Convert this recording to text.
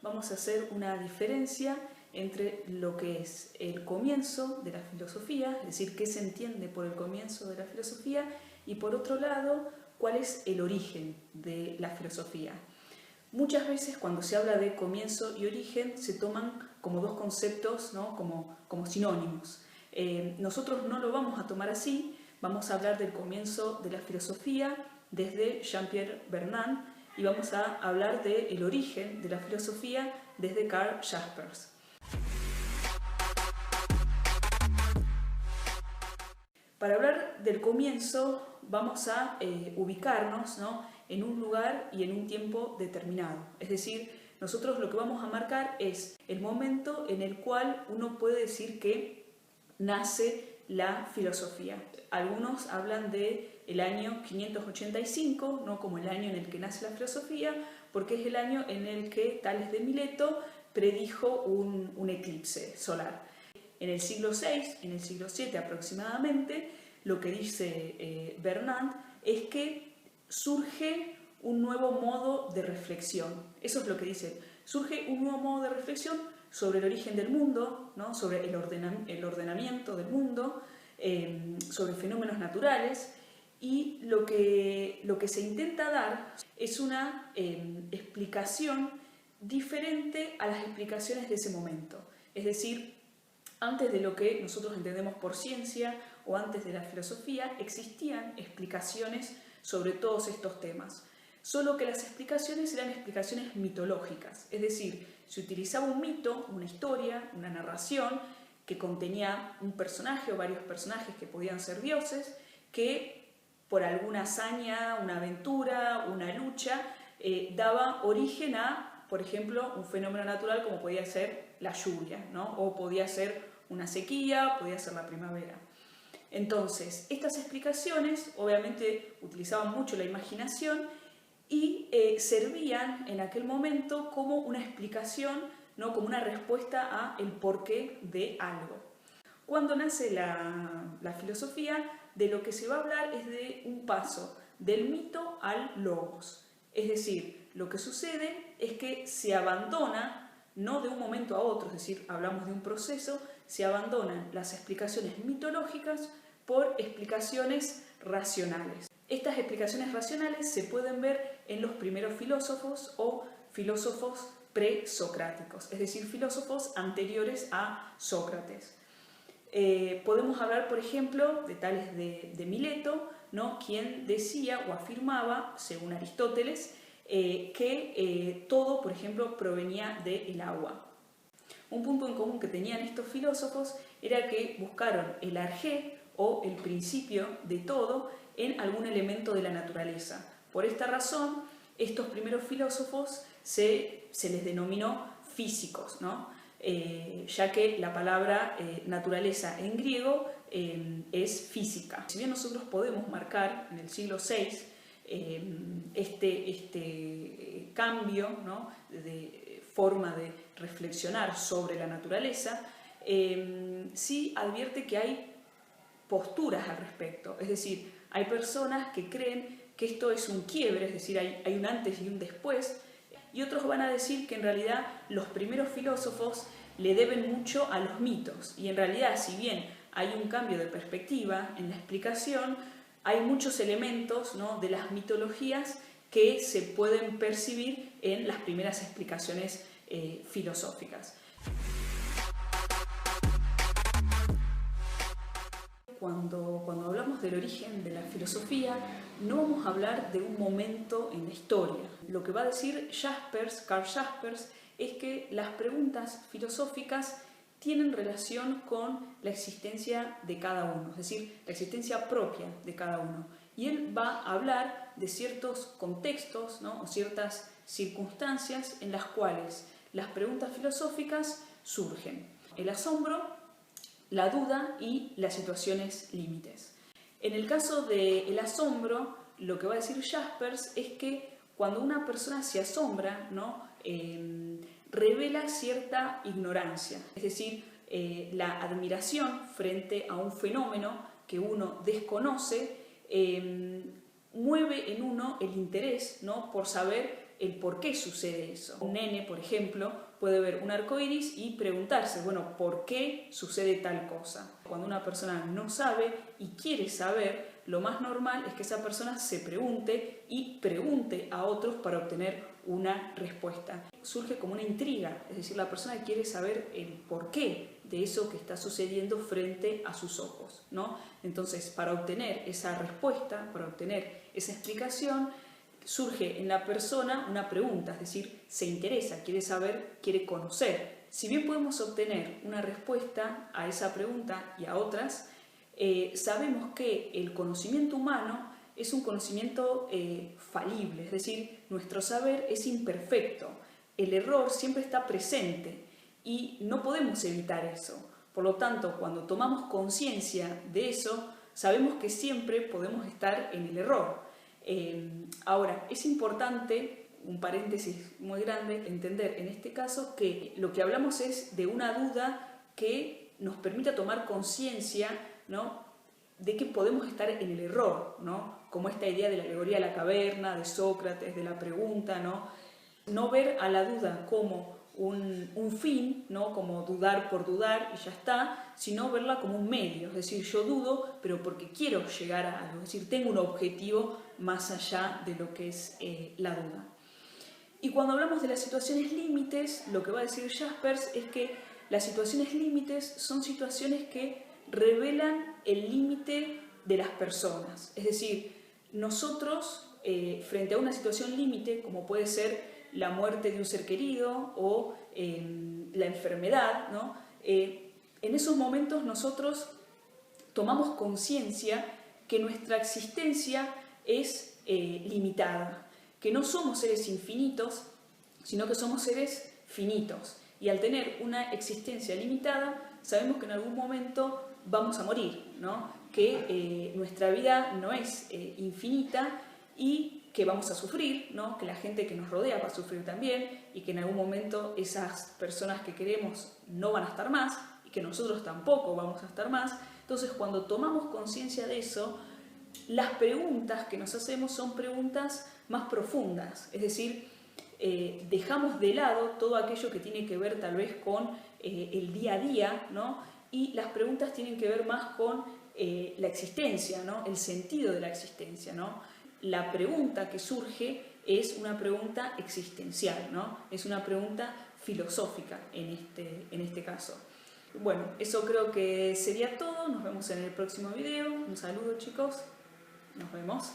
vamos a hacer una diferencia entre lo que es el comienzo de la filosofía, es decir, qué se entiende por el comienzo de la filosofía, y por otro lado, cuál es el origen de la filosofía. Muchas veces cuando se habla de comienzo y origen se toman como dos conceptos, ¿no? como sinónimos. Nosotros no lo vamos a tomar así, vamos a hablar del comienzo de la filosofía desde Jean-Pierre Vernant y vamos a hablar del origen de la filosofía desde Karl Jaspers. Para hablar del comienzo vamos a ubicarnos, ¿no?, en un lugar y en un tiempo determinado. Es decir, nosotros lo que vamos a marcar es el momento en el cual uno puede decir que nace la filosofía. Algunos hablan del año 585, ¿no?, como el año en el que nace la filosofía, porque es el año en el que Tales de Mileto predijo un eclipse solar. En el siglo VI, en el siglo VII aproximadamente, lo que dice Vernant es que surge un nuevo modo de reflexión. Eso es lo que dice. Surge un nuevo modo de reflexión sobre el origen del mundo, ¿no?, sobre el ordenamiento del mundo, sobre fenómenos naturales, y lo que se intenta dar es una explicación diferente a las explicaciones de ese momento. Es decir, antes de lo que nosotros entendemos por ciencia o antes de la filosofía, existían explicaciones sobre todos estos temas. Solo que las explicaciones eran explicaciones mitológicas, es decir, se utilizaba un mito, una historia, una narración que contenía un personaje o varios personajes que podían ser dioses, que por alguna hazaña, una aventura, una lucha, daba origen a, por ejemplo, un fenómeno natural como podía ser la lluvia, ¿no?, o podía ser una sequía, podía ser la primavera. Entonces, estas explicaciones obviamente utilizaban mucho la imaginación y servían en aquel momento como una explicación, ¿no?, como una respuesta a el porqué de algo. Cuando nace la filosofía, de lo que se va a hablar es de un paso del mito al logos. Es decir, lo que sucede es que se abandona, no de un momento a otro, es decir, hablamos de un proceso, se abandonan las explicaciones mitológicas por explicaciones racionales. Estas explicaciones racionales se pueden ver en los primeros filósofos o filósofos presocráticos, es decir, filósofos anteriores a Sócrates. Podemos hablar, por ejemplo, de Tales de Mileto, ¿no?, quien decía o afirmaba, según Aristóteles, que todo, por ejemplo, provenía del agua. Un punto en común que tenían estos filósofos era que buscaron el arjé o el principio de todo en algún elemento de la naturaleza. Por esta razón, estos primeros filósofos se les denominó físicos, ¿no?, ya que la palabra naturaleza en griego es física. Si bien nosotros podemos marcar en el siglo VI este cambio, ¿no?, de forma de reflexionar sobre la naturaleza, sí advierte que hay posturas al respecto. Es decir, hay personas que creen que esto es un quiebre, es decir, hay un antes y un después, y otros van a decir que en realidad los primeros filósofos le deben mucho a los mitos, y en realidad, si bien hay un cambio de perspectiva en la explicación, hay muchos elementos, ¿no?, de las mitologías que se pueden percibir en las primeras explicaciones filosóficas. Cuando hablamos del origen de la filosofía, no vamos a hablar de un momento en la historia. Lo que va a decir Karl Jaspers, es que las preguntas filosóficas tienen relación con la existencia de cada uno, es decir, la existencia propia de cada uno. Y él va a hablar de ciertos contextos, ¿no?, o ciertas circunstancias en las cuales las preguntas filosóficas surgen. El asombro, la duda y las situaciones límites. En el caso del asombro, lo que va a decir Jaspers es que cuando una persona se asombra, ¿no?, revela cierta ignorancia, es decir, la admiración frente a un fenómeno que uno desconoce mueve en uno el interés, ¿no?, por saber el por qué sucede eso. Un nene, por ejemplo, puede ver un arco iris y preguntarse, bueno, ¿por qué sucede tal cosa? Cuando una persona no sabe y quiere saber, lo más normal es que esa persona se pregunte y pregunte a otros para obtener una respuesta. Surge como una intriga, es decir, la persona quiere saber el porqué de eso que está sucediendo frente a sus ojos, ¿no? Entonces, para obtener esa respuesta, para obtener esa explicación, surge en la persona una pregunta, es decir, se interesa, quiere saber, quiere conocer. Si bien podemos obtener una respuesta a esa pregunta y a otras, sabemos que el conocimiento humano es un conocimiento falible, es decir, nuestro saber es imperfecto, el error siempre está presente y no podemos evitar eso. Por lo tanto, cuando tomamos conciencia de eso, sabemos que siempre podemos estar en el error. Ahora, es importante, un paréntesis muy grande, entender en este caso que lo que hablamos es de una duda que nos permita tomar conciencia, ¿no?, de que podemos estar en el error, ¿no?, como esta idea de la alegoría de la caverna, de Sócrates, de la pregunta, ¿no? No ver a la duda como un fin, ¿no?, como dudar por dudar y ya está, sino verla como un medio, es decir, yo dudo, pero porque quiero llegar a algo, es decir, tengo un objetivo más allá de lo que es la duda. Y cuando hablamos de las situaciones límites, lo que va a decir Jaspers es que las situaciones límites son situaciones que revelan el límite de las personas, es decir, nosotros frente a una situación límite, como puede ser la muerte de un ser querido o la enfermedad, ¿no?, en esos momentos nosotros tomamos conciencia que nuestra existencia es limitada, que no somos seres infinitos, sino que somos seres finitos. Y al tener una existencia limitada, sabemos que en algún momento vamos a morir, ¿no?, que nuestra vida no es infinita y que vamos a sufrir, ¿no?, que la gente que nos rodea va a sufrir también y que en algún momento esas personas que queremos no van a estar más y que nosotros tampoco vamos a estar más. Entonces, cuando tomamos conciencia de eso, las preguntas que nos hacemos son preguntas más profundas, es decir, dejamos de lado todo aquello que tiene que ver tal vez con el día a día, ¿no?, y las preguntas tienen que ver más con la existencia, ¿no?, el sentido de la existencia, ¿no? La pregunta que surge es una pregunta existencial, ¿no?, es una pregunta filosófica en este caso. Bueno, eso creo que sería todo. Nos vemos en el próximo video. Un saludo, chicos. Nos vemos.